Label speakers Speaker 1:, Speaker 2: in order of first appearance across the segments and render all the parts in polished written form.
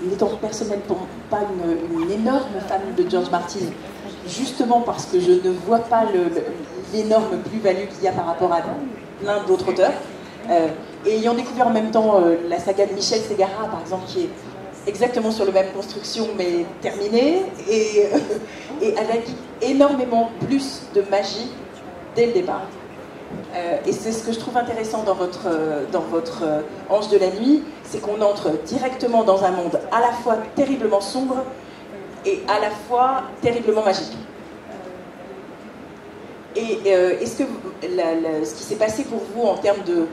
Speaker 1: n'étant personnellement pas une énorme fan de George Martin, justement parce que je ne vois pas l'énorme plus-value qu'il y a par rapport à plein d'autres auteurs, et ayant découvert en même temps la saga de Michel Ségara, par exemple, qui est exactement sur la même construction mais terminée, et avec énormément plus de magie dès le départ. Et c'est ce que je trouve intéressant dans votre Ange de la nuit, c'est qu'on entre directement dans un monde à la fois terriblement sombre et à la fois terriblement magique. Et est-ce que ce qui s'est passé pour vous en termes de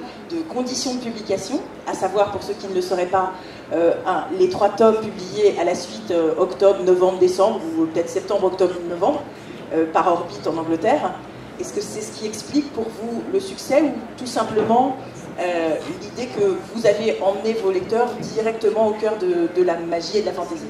Speaker 1: conditions de publication, à savoir pour ceux qui ne le sauraient pas, les 3 tomes publiés à la suite octobre, novembre, décembre, ou peut-être septembre, octobre, novembre, par Orbit en Angleterre, est-ce que c'est ce qui explique pour vous le succès ou tout simplement l'idée que vous avez emmené vos lecteurs directement au cœur de la magie et de la fantaisie?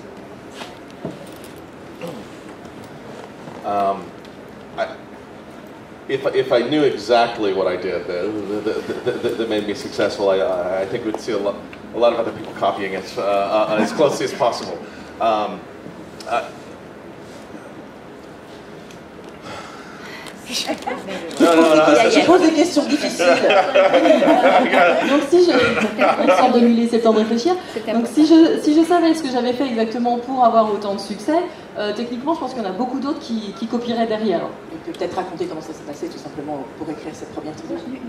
Speaker 2: If I knew exactly what I did that made me successful, I think we'd see a lot of other people copying it as closely as possible.
Speaker 1: Je pose des questions difficiles.
Speaker 3: Donc si je sorte de lui laisser le temps de réfléchir. Donc si je savais ce que j'avais fait exactement pour avoir autant de succès, techniquement je pense qu'il y en a beaucoup d'autres qui copieraient derrière.
Speaker 1: On peut peut-être raconter comment ça s'est passé tout simplement pour écrire cette première trilogie.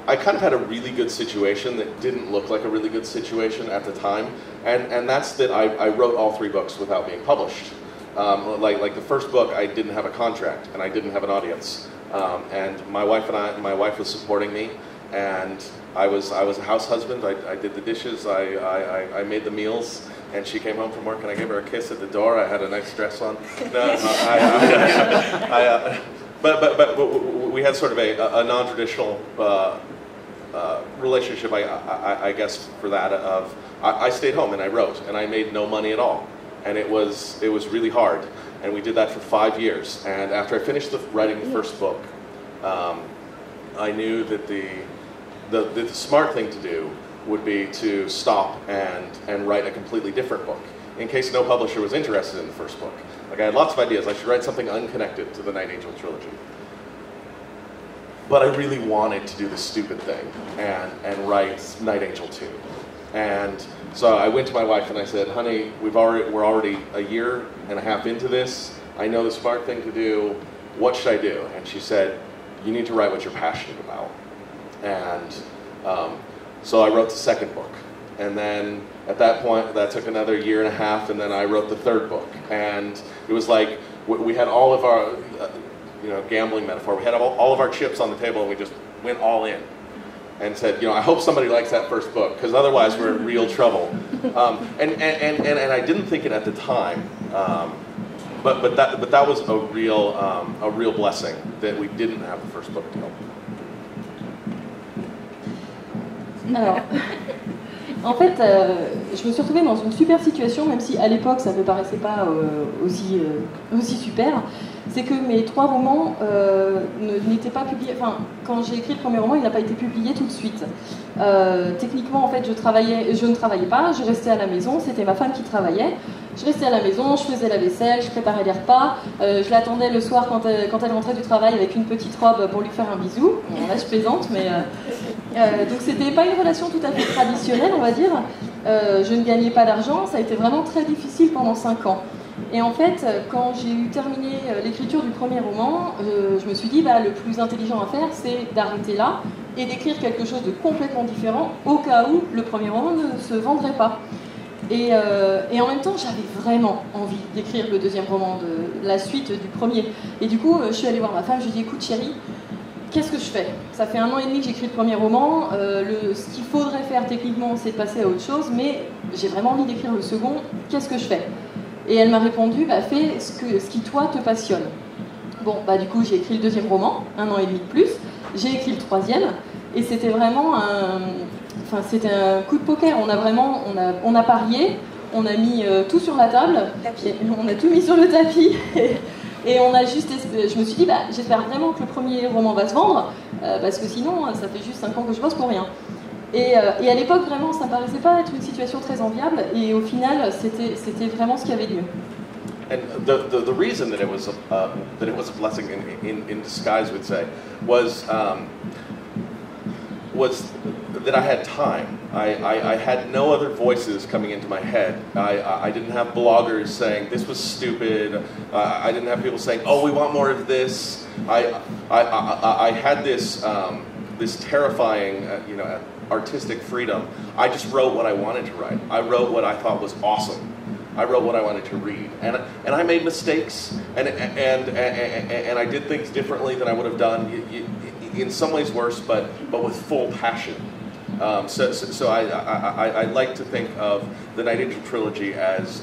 Speaker 2: I kind of had a really good situation that didn't look like a really good situation at the time, and that's that I wrote all 3 books without being published. Like the first book, I didn't have a contract and I didn't have an audience, and my wife was supporting me, and I was a house husband. I did the dishes, I made the meals, and she came home from work and I gave her a kiss at the door. I had a nice dress on. But we had sort of a non-traditional relationship, I guess, for that. I stayed home and I wrote, and I made no money at all, and it was really hard. And we did that for 5 years. And after I finished writing the first book, I knew that the smart thing to do would be to stop and write a completely different book, in case no publisher was interested in the first book. Like, I had lots of ideas. I should write something unconnected to the Night Angel trilogy. But I really wanted to do the stupid thing and write Night Angel 2. And so I went to my wife and I said, honey, we're already a year and a half into this. I know the smart thing to do. What should I do? And she said, you need to write what you're passionate about. And so I wrote the second book. And then at that point, that took another year and a half, and then I wrote the third book. And it was like we had all of our, gambling metaphor. We had all of our chips on the table, and we just went all in and said, I hope somebody likes that first book, because otherwise we're in real trouble. And I didn't think it at the time, but that was a real blessing that we didn't have the first book deal.
Speaker 3: Alors, en fait, je me suis retrouvée dans une super situation, même si à l'époque ça ne me paraissait pas aussi super. C'est que mes 3 romans n'étaient pas publiés. Enfin, quand j'ai écrit le premier roman, il n'a pas été publié tout de suite. Techniquement, en fait, je ne travaillais pas, je restais à la maison, c'était ma femme qui travaillait. Je restais à la maison, je faisais la vaisselle, je préparais les repas, je l'attendais le soir quand elle rentrait du travail avec une petite robe pour lui faire un bisou. Bon, là, je plaisante, mais... donc c'était pas une relation tout à fait traditionnelle, on va dire. Je ne gagnais pas d'argent, ça a été vraiment très difficile pendant 5 ans. Et en fait, quand j'ai eu terminé l'écriture du premier roman, je me suis dit, le plus intelligent à faire, c'est d'arrêter là et d'écrire quelque chose de complètement différent au cas où le premier roman ne se vendrait pas. Et en même temps, j'avais vraiment envie d'écrire le deuxième roman, de la suite du premier. Et du coup, je suis allée voir ma femme, je lui ai dit, écoute chérie, qu'est-ce que je fais? Ça fait 1 an et demi que j'écris le premier roman, ce qu'il faudrait faire techniquement, c'est de passer à autre chose, mais j'ai vraiment envie d'écrire le second, qu'est-ce que je fais? Et elle m'a répondu, fais ce qui toi te passionne. Bon, du coup, j'ai écrit le deuxième roman, 1 an et demi de plus, j'ai écrit le troisième, et c'était vraiment c'était un coup de poker. On a parié, on a mis tout sur la table, on a tout mis sur le tapis, et on a juste... Je me suis dit, j'espère vraiment que le premier roman va se vendre, parce que sinon, ça fait juste 5 ans que je bosse pour rien. Et à l'époque, vraiment, ça ne paraissait pas être une situation très enviable, et au final, c'était vraiment ce qu'il y avait de mieux.
Speaker 2: And the reason that it was a blessing in disguise, we'd say, was that I had time. I had no other voices coming into my head. I didn't have bloggers saying this was stupid. I didn't have people saying, "Oh, we want more of this." I had this this terrifying, artistic freedom. I just wrote what I wanted to write. I wrote what I thought was awesome. I wrote what I wanted to read, and I made mistakes, and I did things differently than I would have done. In some ways worse, but with full passion. So I like to think of the Night Angel trilogy as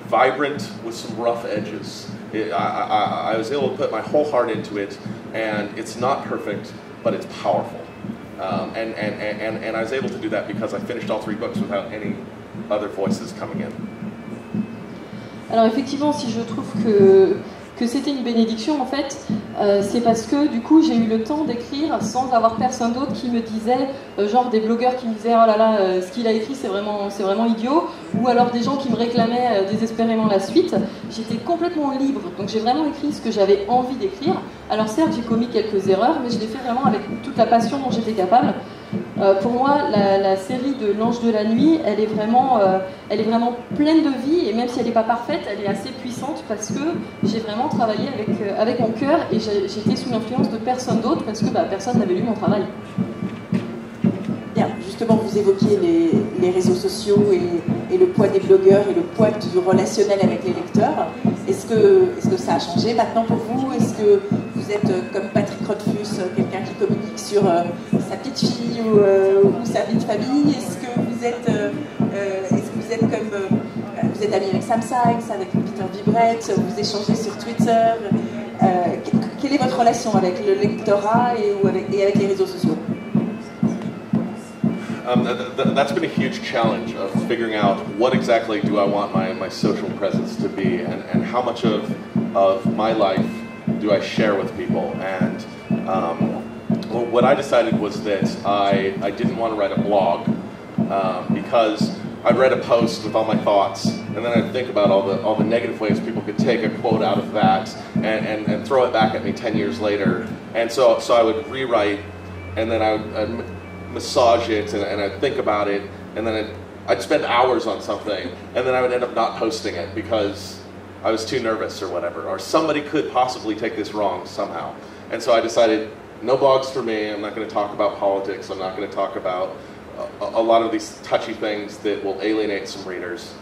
Speaker 2: vibrant with some rough edges. I was able to put my whole heart into it, and it's not perfect, but it's powerful. And I was able to do that because I finished all 3 books without any other voices coming in.
Speaker 3: Alors effectivement, si je trouve que c'était une bénédiction, en fait, c'est parce que du coup j'ai eu le temps d'écrire sans avoir personne d'autre qui me disait, genre des blogueurs qui me disaient oh là là, ce qu'il a écrit c'est vraiment idiot, ou alors des gens qui me réclamaient désespérément la suite. J'étais complètement libre, donc j'ai vraiment écrit ce que j'avais envie d'écrire. Alors certes j'ai commis quelques erreurs, mais je l'ai fait vraiment avec toute la passion dont j'étais capable. Pour moi, la série de L'Ange de la Nuit, elle est vraiment pleine de vie, et même si elle n'est pas parfaite, elle est assez puissante parce que j'ai vraiment travaillé avec mon cœur, et j'étais sous l'influence de personne d'autre parce que personne n'avait lu mon travail.
Speaker 1: Bien, justement, vous évoquiez les réseaux sociaux et le poids des blogueurs et le poids du relationnel avec les lecteurs. Est-ce que ça a changé maintenant pour vous? Est-ce que vous êtes comme Patrick Rothfuss, quelqu'un qui communique sur sa petite fille ou sa vie de famille? Est-ce que vous êtes comme vous êtes ami avec Sam Sykes, avec Peter Vibrett, vous échangez sur Twitter? Quelle est votre relation avec le lectorat et avec les réseaux sociaux?
Speaker 2: That's been a huge challenge of figuring out what exactly do I want my social presence to be, and how much of my life do I share with people. And what I decided was that I didn't want to write a blog because I'd read a post with all my thoughts, and then I'd think about all the negative ways people could take a quote out of that and throw it back at me 10 years later. And so I would rewrite, and then I'd massage it, and I'd think about it, and then I'd spend hours on something, and then I would end up not posting it because I was too nervous or whatever, or somebody could possibly take this wrong somehow. And so I decided, no blogs for me. I'm not going to talk about politics. I'm not going to talk about a lot of these touchy things that will alienate some readers.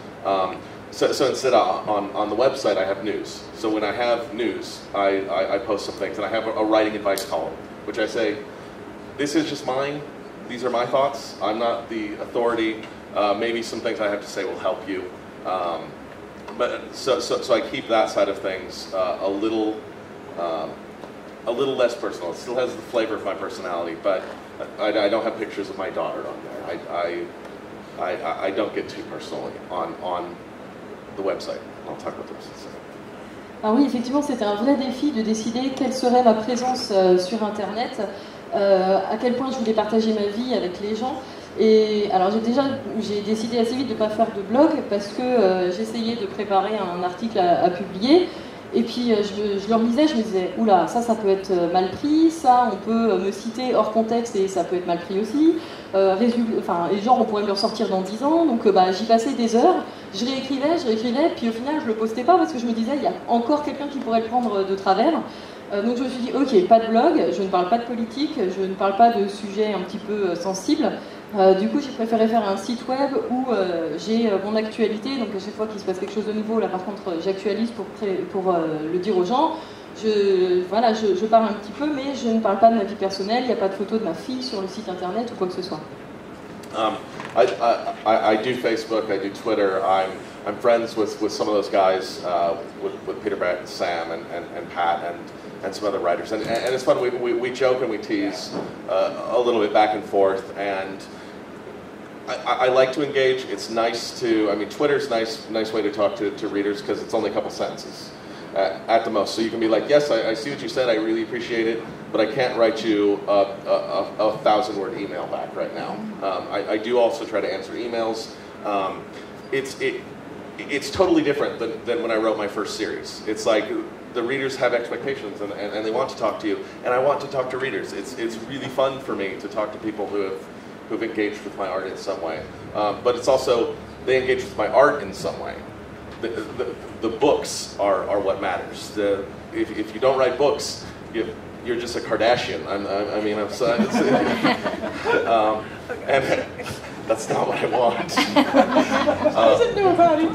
Speaker 2: So instead, on the website, I have news. So when I have news, I post some things, and I have a writing advice column, which I say, this is just mine. These are my thoughts. I'm not the authority. Maybe some things I have to say will help you. But so I keep that side of things a little less personal. It still has the flavor of my personality, but I don't have pictures of my daughter on there. I don't get too personal on the website. I'll talk about the rest of the site.
Speaker 3: Alors oui, effectivement, c'était un vrai défi de décider quelle serait ma présence sur Internet, à quel point je voulais partager ma vie avec les gens. Et alors j'ai décidé assez vite de ne pas faire de blog parce que j'essayais de préparer un article à publier. Et puis je le relisais, je me disais, oula, ça peut être mal pris, ça on peut me citer hors contexte et ça peut être mal pris aussi. Et genre on pourrait me le ressortir dans 10 ans, donc j'y passais des heures, je réécrivais, puis au final je le postais pas parce que je me disais, il y a encore quelqu'un qui pourrait le prendre de travers. Donc je me suis dit, ok, pas de blog, je ne parle pas de politique, je ne parle pas de sujets un petit peu sensibles. Du coup, j'ai préféré faire un site web où j'ai mon actualité, donc à chaque fois qu'il se passe quelque chose de nouveau, là par contre j'actualise pour le dire aux gens. Je parle un petit peu, mais je ne parle pas de ma vie personnelle, il n'y a pas de photo de ma fille sur le site internet ou quoi que ce soit.
Speaker 2: I do Facebook, I do Twitter. I'm friends with some of those guys, with Peter Brett and Sam and Pat and some other writers, and it's fun. We joke and we tease a little bit back and forth, and I like to engage. It's nice to, Twitter's nice way to talk to readers because it's only a couple sentences. at the most. So you can be like, yes, I see what you said, I really appreciate it, but I can't write you a 1,000-word email back right now. I do also try to answer emails. It's totally different than when I wrote my first series. It's like the readers have expectations and they want to talk to you, and I want to talk to readers. It's really fun for me to talk to people who've engaged with my art in some way. But it's also, they engage with my art in some way. The books are what matters. If you don't write books, you're just a Kardashian. I mean, I'm sorry. And that's not what I want.
Speaker 1: Doesn't know about it.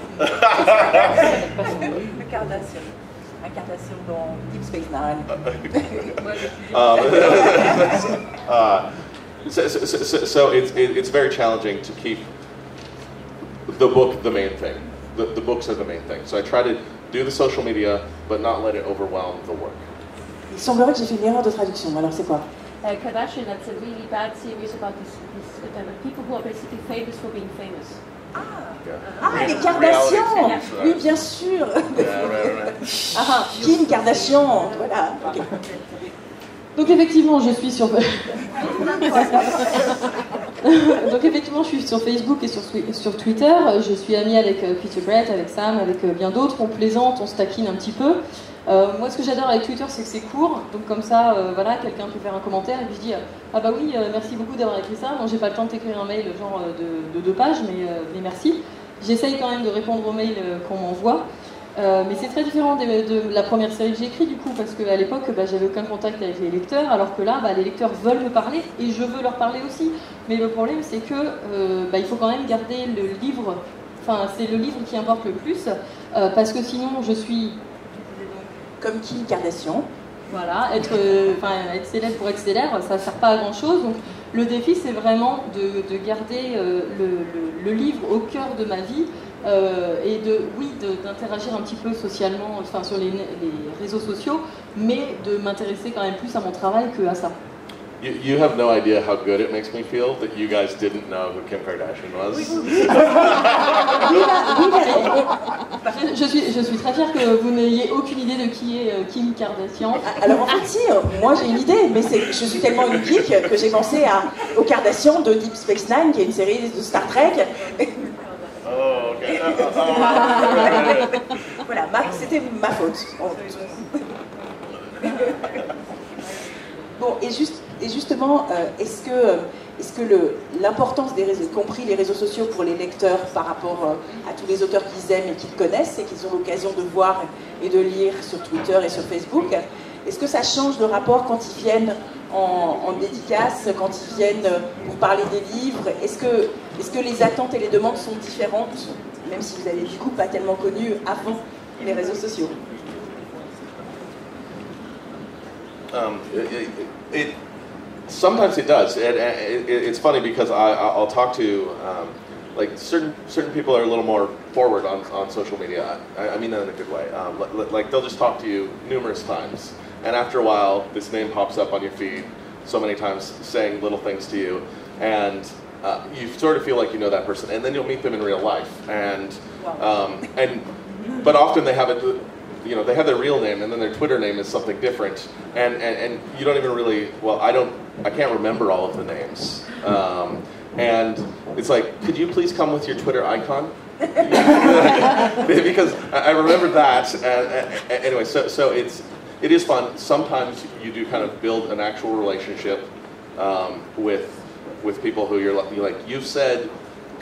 Speaker 1: Incarnation dans Deep Space Nine.
Speaker 2: So it's very challenging to keep the book the main thing. The books are the main thing. So I try to do the social media, but not let it overwhelm the work.
Speaker 1: Il semblerait que j'ai fait une erreur de traduction. Alors c'est quoi?
Speaker 4: Kardashian, that's a really bad series about this people who are basically famous for being famous.
Speaker 1: Ah, les Kardashians. Oui, bien sûr. Ah, Kim Kardashian, voilà. Okay.
Speaker 3: Donc effectivement, je suis sur... Donc effectivement, je suis sur Facebook et sur Twitter. Je suis amie avec Peter Brett, avec Sam, avec bien d'autres. On plaisante, on se taquine un petit peu. Moi, ce que j'adore avec Twitter, c'est que c'est court. Donc comme ça, voilà, quelqu'un peut faire un commentaire et puis je dis ah bah oui, merci beaucoup d'avoir écrit ça. Bon, j'ai pas le temps de t'écrire un mail genre de 2 pages, mais merci. J'essaye quand même de répondre aux mails qu'on m'envoie. Mais c'est très différent de la première série que j'ai écrite du coup, parce qu'à l'époque j'avais aucun contact avec les lecteurs, alors que là les lecteurs veulent me parler et je veux leur parler aussi. Mais le problème c'est que il faut quand même garder le livre, enfin c'est le livre qui importe le plus, parce que sinon je suis
Speaker 1: comme Kim Kardashian.
Speaker 3: Voilà, être célèbre pour être célèbre, ça ne sert pas à grand chose. Donc le défi c'est vraiment de garder le livre au cœur de ma vie. Et d'interagir un petit peu socialement, enfin sur les réseaux sociaux, mais de m'intéresser quand même plus à mon travail qu'à ça.
Speaker 2: You have no idea how good it makes me feel that you guys didn't know who Kim Kardashian was.
Speaker 3: Je suis très fière que vous n'ayez aucune idée de qui est Kim Kardashian.
Speaker 1: Alors en fait si, moi j'ai une idée, mais je suis tellement une geek que j'ai pensé aux Kardashians de Deep Space Nine, qui est une série de Star Trek.
Speaker 2: Oh, okay.
Speaker 1: Voilà, c'était ma faute. Bon, et justement, est-ce que l'importance des réseaux, y compris les réseaux sociaux pour les lecteurs par rapport à tous les auteurs qu'ils aiment et qu'ils connaissent et qu'ils ont l'occasion de voir et de lire sur Twitter et sur Facebook, est-ce que ça change le rapport quand ils viennent en dédicace, quand ils viennent pour parler des livres? Est-ce que les attentes et les demandes sont différentes, même si vous avez du coup pas tellement connu avant les réseaux sociaux?
Speaker 2: Sometimes it does. It's funny because I'll talk to like certain people are a little more forward on social media. I mean that in a good way. Like they'll just talk to you numerous times, and after a while, this name pops up on your feed so many times, saying little things to you, and you sort of feel like you know that person, and then you'll meet them in real life, but often they have it. You know, they have their real name and then their Twitter name is something different, and you don't even really, I can't remember all of the names, and it's like, could you please come with your Twitter icon? Because I remember that, and anyway, so it is fun. Sometimes you do kind of build an actual relationship with people who you're like, you've said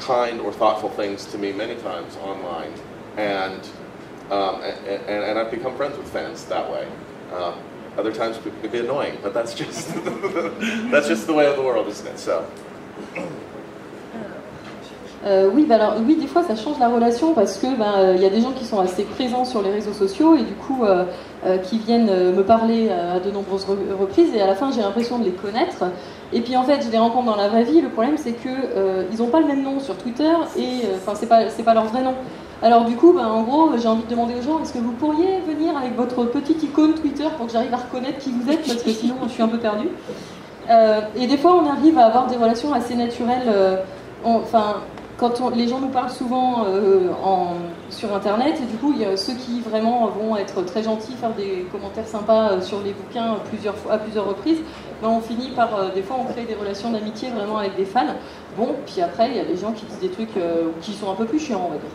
Speaker 2: kind or thoughtful things to me many times online, and I've become friends with fans that way. Other times it can be annoying, but that's just the way of the world, isn't it? So.
Speaker 3: Oui, des fois ça change la relation parce que y a des gens qui sont assez présents sur les réseaux sociaux et du coup qui viennent me parler à de nombreuses reprises et à la fin j'ai l'impression de les connaître. Et puis en fait je les rencontre dans la vraie vie. Le problème c'est que ils n'ont pas le même nom sur Twitter et c'est pas leur vrai nom. Alors du coup, en gros, j'ai envie de demander aux gens, est-ce que vous pourriez venir avec votre petite icône Twitter pour que j'arrive à reconnaître qui vous êtes, parce que sinon je suis un peu perdue. Et des fois, on arrive à avoir des relations assez naturelles. les gens nous parlent souvent sur Internet, et du coup, il y a ceux qui vraiment vont être très gentils, faire des commentaires sympas sur les bouquins à plusieurs reprises, ben on finit par, des fois, on crée des relations d'amitié vraiment avec des fans. Bon, puis après, il y a des gens qui disent des trucs qui sont un peu plus chiants, on va dire.